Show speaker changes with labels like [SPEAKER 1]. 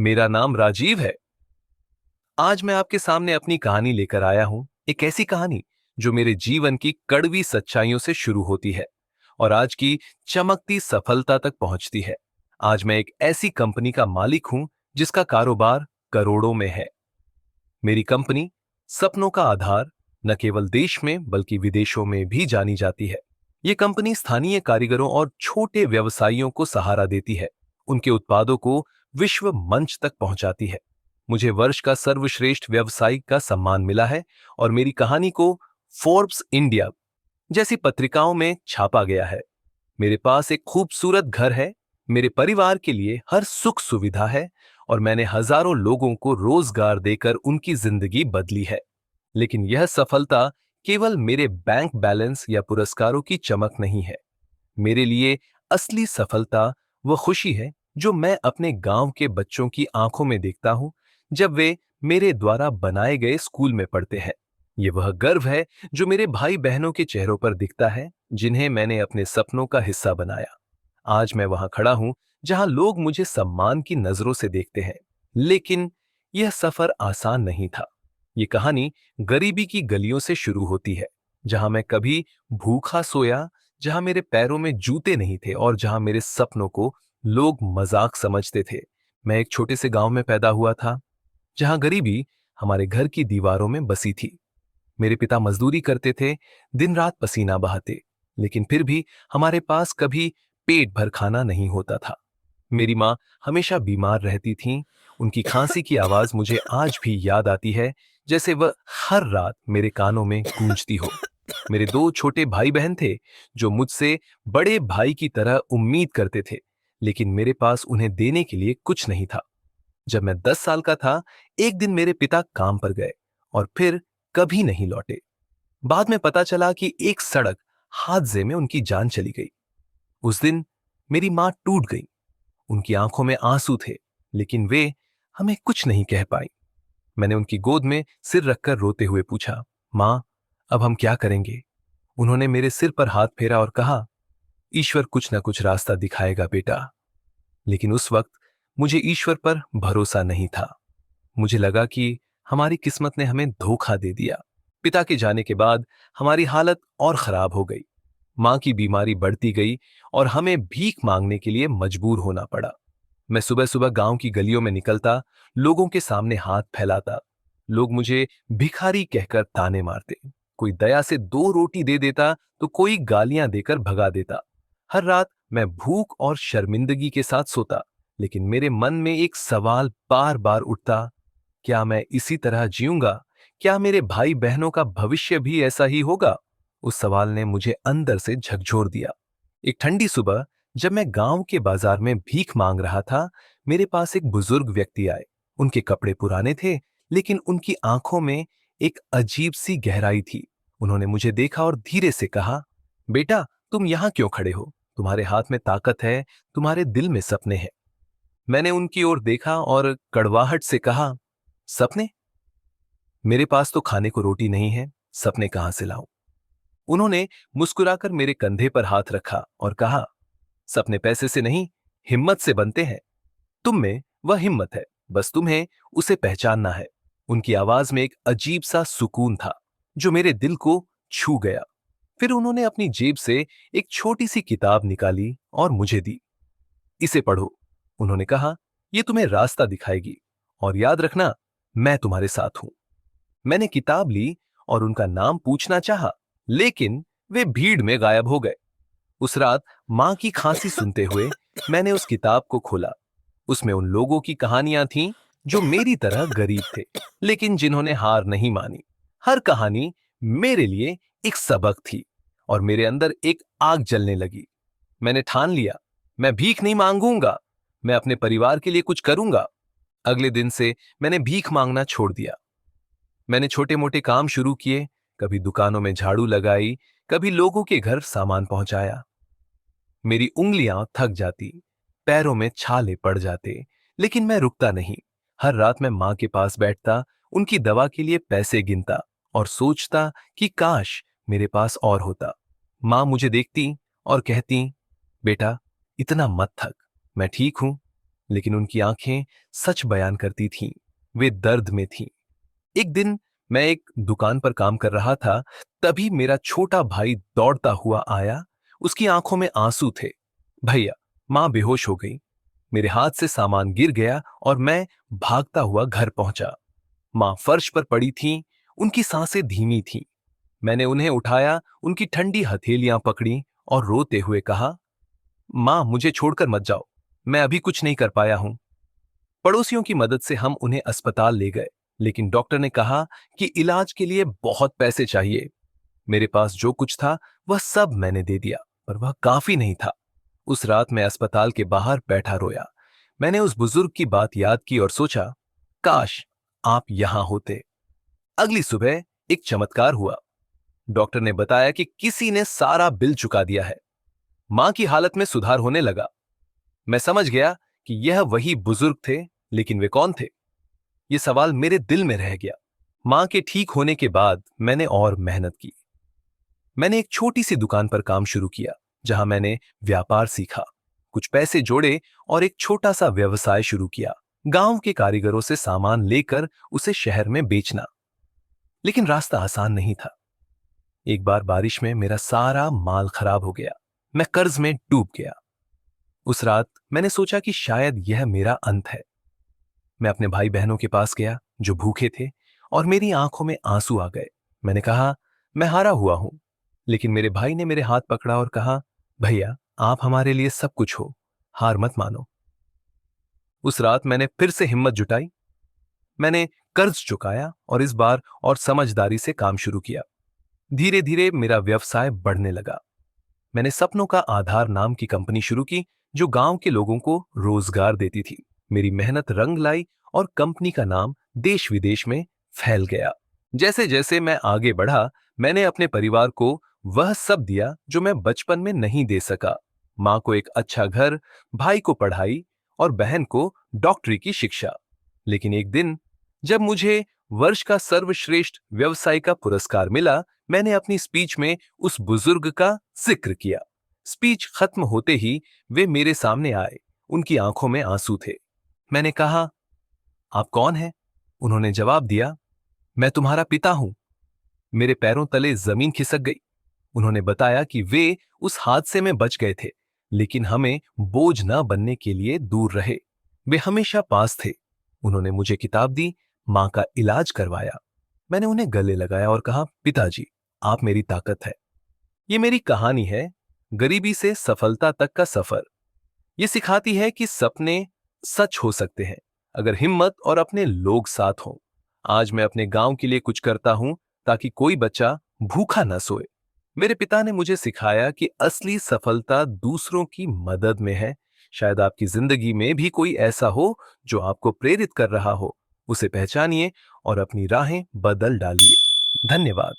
[SPEAKER 1] मेरा नाम राजीव है। आज मैं आपके सामने अपनी कहानी लेकर आया हूं, एक ऐसी कहानी जो मेरे जीवन की कड़वी सच्चाइयों से शुरू होती है और आज की चमकती सफलता तक पहुंचती है। आज मैं एक ऐसी कंपनी का मालिक हूं जिसका कारोबार करोड़ों में है। मेरी कंपनी सपनों का आधार न केवल देश में बल्कि विदेशों में भी जानी जाती है। ये कंपनी स्थानीय कारीगरों और छोटे व्यवसायियों को सहारा देती है, उनके उत्पादों को विश्व मंच तक पहुंचाती है। मुझे वर्ष का सर्वश्रेष्ठ व्यवसायी का सम्मान मिला है और मेरी कहानी को फोर्ब्स इंडिया जैसी पत्रिकाओं में छापा गया है। मेरे पास एक खूबसूरत घर है, मेरे परिवार के लिए हर सुख सुविधा है और मैंने हजारों लोगों को रोजगार देकर उनकी जिंदगी बदली है। लेकिन यह सफलता केवल मेरे बैंक बैलेंस या पुरस्कारों की चमक नहीं है। मेरे लिए असली सफलता वह खुशी है जो मैं अपने गांव के बच्चों की आंखों में देखता हूं जब वे मेरे द्वारा बनाए गए स्कूल में पढ़ते हैं। ये वह गर्व है जो मेरे भाई बहनों के चेहरों पर दिखता है जिन्हें मैंने अपने सपनों का हिस्सा बनाया। आज मैं वहां खड़ा हूं जहां लोग मुझे सम्मान की नजरों से देखते हैं। लेकिन यह सफर आसान नहीं था। ये कहानी गरीबी की गलियों से शुरू होती है, जहां मैं कभी भूखा सोया, जहां मेरे पैरों में जूते नहीं थे और जहां मेरे सपनों को लोग मजाक समझते थे। मैं एक छोटे से गांव में पैदा हुआ था, जहां गरीबी हमारे घर की दीवारों में बसी थी। मेरे पिता मजदूरी करते थे, दिन रात पसीना बहाते, लेकिन फिर भी हमारे पास कभी पेट भर खाना नहीं होता था। मेरी माँ हमेशा बीमार रहती थीं। उनकी खांसी की आवाज मुझे आज भी याद आती है, जैसे वह हर रात मेरे कानों में गूंजती हो। मेरे दो छोटे भाई बहन थे जो मुझसे बड़े भाई की तरह उम्मीद करते थे, लेकिन मेरे पास उन्हें देने के लिए कुछ नहीं था। जब मैं 10 साल का था, एक दिन मेरे पिता काम पर गए और फिर कभी नहीं लौटे। बाद में पता चला कि एक सड़क हादसे में उनकी जान चली गई। उस दिन मेरी मां टूट गई। उनकी आंखों में आंसू थे, लेकिन वे हमें कुछ नहीं कह पाई। मैंने उनकी गोद में सिर रखकर रोते हुए पूछा, मां, अब हम क्या करेंगे? उन्होंने मेरे सिर पर हाथ फेरा और कहा, ईश्वर कुछ ना कुछ रास्ता दिखाएगा बेटा। लेकिन उस वक्त मुझे ईश्वर पर भरोसा नहीं था। मुझे लगा कि हमारी किस्मत ने हमें धोखा दे दिया। पिता के जाने के बाद हमारी हालत और खराब हो गई। मां की बीमारी बढ़ती गई और हमें भीख मांगने के लिए मजबूर होना पड़ा। मैं सुबह सुबह गांव की गलियों में निकलता, लोगों के सामने हाथ फैलाता। लोग मुझे भिखारी कहकर ताने मारते। कोई दया से 2 रोटी दे देता तो कोई गालियां देकर भगा देता। हर रात मैं भूख और शर्मिंदगी के साथ सोता, लेकिन मेरे मन में एक सवाल बार बार उठता, क्या मैं इसी तरह जीऊंगा? क्या मेरे भाई बहनों का भविष्य भी ऐसा ही होगा? उस सवाल ने मुझे अंदर से झकझोर दिया। एक ठंडी सुबह जब मैं गांव के बाजार में भीख मांग रहा था, मेरे पास एक बुजुर्ग व्यक्ति आए। उनके कपड़े पुराने थे, लेकिन उनकी आंखों में एक अजीब सी गहराई थी। उन्होंने मुझे देखा और धीरे से कहा, बेटा, तुम यहां क्यों खड़े हो? तुम्हारे हाथ में ताकत है, तुम्हारे दिल में सपने हैं। मैंने उनकी ओर देखा और कड़वाहट से कहा, सपने? मेरे पास तो खाने को रोटी नहीं है, सपने कहां से लाऊं? उन्होंने मुस्कुराकर मेरे कंधे पर हाथ रखा और कहा, सपने पैसे से नहीं, हिम्मत से बनते हैं। तुम में वह हिम्मत है, बस तुम्हें उसे पहचानना है। उनकी आवाज में एक अजीब सा सुकून था जो मेरे दिल को छू गया। फिर उन्होंने अपनी जेब से एक छोटी सी किताब निकाली और मुझे दी। इसे पढ़ो, उन्होंने कहा, यह तुम्हें रास्ता दिखाएगी और याद रखना, मैं तुम्हारे साथ हूं। मैंने किताब ली और उनका नाम पूछना चाहा, लेकिन वे भीड़ में गायब हो गए। उस रात मां की खांसी सुनते हुए मैंने उस किताब को खोला। उसमें उन लोगों की कहानियां थीं जो मेरी तरह गरीब थे, लेकिन जिन्होंने हार नहीं मानी। हर कहानी मेरे लिए एक सबक थी और मेरे अंदर एक आग जलने लगी। मैंने ठान लिया, मैं भीख नहीं मांगूंगा, मैं अपने परिवार के लिए कुछ करूंगा। अगले दिन से मैंने भीख मांगना छोड़ दिया। मैंने छोटे मोटे काम शुरू किए, कभी दुकानों में झाड़ू लगाई, कभी लोगों के घर सामान पहुंचाया। मेरी उंगलियां थक जाती, पैरों में छाले पड़ जाते, लेकिन मैं रुकता नहीं। हर रात मैं मां के पास बैठता, उनकी दवा के लिए पैसे गिनता और सोचता कि काश मेरे पास और होता। मां मुझे देखती और कहती, बेटा, इतना मत थक, मैं ठीक हूं। लेकिन उनकी आंखें सच बयान करती थीं। वे दर्द में थीं। एक दिन मैं एक दुकान पर काम कर रहा था, तभी मेरा छोटा भाई दौड़ता हुआ आया। उसकी आंखों में आंसू थे। भैया, मां बेहोश हो गई। मेरे हाथ से सामान गिर गया और मैं भागता हुआ घर पहुंचा। मां फर्श पर पड़ी थीं, उनकी सांसें धीमी थीं। मैंने उन्हें उठाया, उनकी ठंडी हथेलियां पकड़ी और रोते हुए कहा, मां, मुझे छोड़कर मत जाओ, मैं अभी कुछ नहीं कर पाया हूं। पड़ोसियों की मदद से हम उन्हें अस्पताल ले गए, लेकिन डॉक्टर ने कहा कि इलाज के लिए बहुत पैसे चाहिए। मेरे पास जो कुछ था वह सब मैंने दे दिया, पर वह काफी नहीं था। उस रात मैं अस्पताल के बाहर बैठा रोया। मैंने उस बुजुर्ग की बात याद की और सोचा, काश आप यहां होते। अगली सुबह एक चमत्कार हुआ। डॉक्टर ने बताया कि किसी ने सारा बिल चुका दिया है। मां की हालत में सुधार होने लगा। मैं समझ गया कि यह वही बुजुर्ग थे, लेकिन वे कौन थे? यह सवाल मेरे दिल में रह गया। मां के ठीक होने के बाद मैंने और मेहनत की। मैंने एक छोटी सी दुकान पर काम शुरू किया, जहां मैंने व्यापार सीखा, कुछ पैसे जोड़े और एक छोटा सा व्यवसाय शुरू किया। गांव के कारीगरों से सामान लेकर उसे शहर में बेचना। लेकिन रास्ता आसान नहीं था। एक बार बारिश में मेरा सारा माल खराब हो गया। मैं कर्ज में डूब गया। उस रात मैंने सोचा कि शायद यह मेरा अंत है। मैं अपने भाई बहनों के पास गया जो भूखे थे, और मेरी आंखों में आंसू आ गए। मैंने कहा, मैं हारा हुआ हूं। लेकिन मेरे भाई ने मेरे हाथ पकड़ा और कहा, भैया, आप हमारे लिए सब कुछ हो, हार मत मानो। उस रात मैंने फिर से हिम्मत जुटाई। मैंने कर्ज चुकाया और इस बार और समझदारी से काम शुरू किया। धीरे धीरे मेरा व्यवसाय बढ़ने लगा। मैंने सपनों का आधार नाम की कंपनी शुरू की, जो गांव के लोगों को रोजगार देती थी। मेरी मेहनत रंग लाई और कंपनी का नाम देश विदेश में फैल गया। जैसे जैसे मैं आगे बढ़ा, मैंने अपने परिवार को वह सब दिया जो मैं बचपन में नहीं दे सका। मां को एक अच्छा घर, भाई को पढ़ाई और बहन को डॉक्टरी की शिक्षा। लेकिन एक दिन जब मुझे वर्ष का सर्वश्रेष्ठ व्यवसायी का पुरस्कार मिला, मैंने अपनी स्पीच में उस बुजुर्ग का जिक्र किया। स्पीच खत्म होते ही वे मेरे सामने आए। उनकी आंखों में आंसू थे। मैंने कहा, आप कौन हैं? उन्होंने जवाब दिया, मैं तुम्हारा पिता हूं। मेरे पैरों तले जमीन खिसक गई। उन्होंने बताया कि वे उस हादसे में बच गए थे, लेकिन हमें बोझ न बनने के लिए दूर रहे। वे हमेशा पास थे। उन्होंने मुझे किताब दी, मां का इलाज करवाया। मैंने उन्हें गले लगाया और कहा, पिताजी, आप मेरी ताकत है। ये मेरी कहानी है, गरीबी से सफलता तक का सफर। ये सिखाती है कि सपने सच हो सकते हैं, अगर हिम्मत और अपने लोग साथ हों। आज मैं अपने गांव के लिए कुछ करता हूं, ताकि कोई बच्चा भूखा न सोए। मेरे पिता ने मुझे सिखाया कि असली सफलता दूसरों की मदद में है। शायद आपकी जिंदगी में भी कोई ऐसा हो जो आपको प्रेरित कर रहा हो। उसे पहचानिए और अपनी राहें बदल डालिए। धन्यवाद।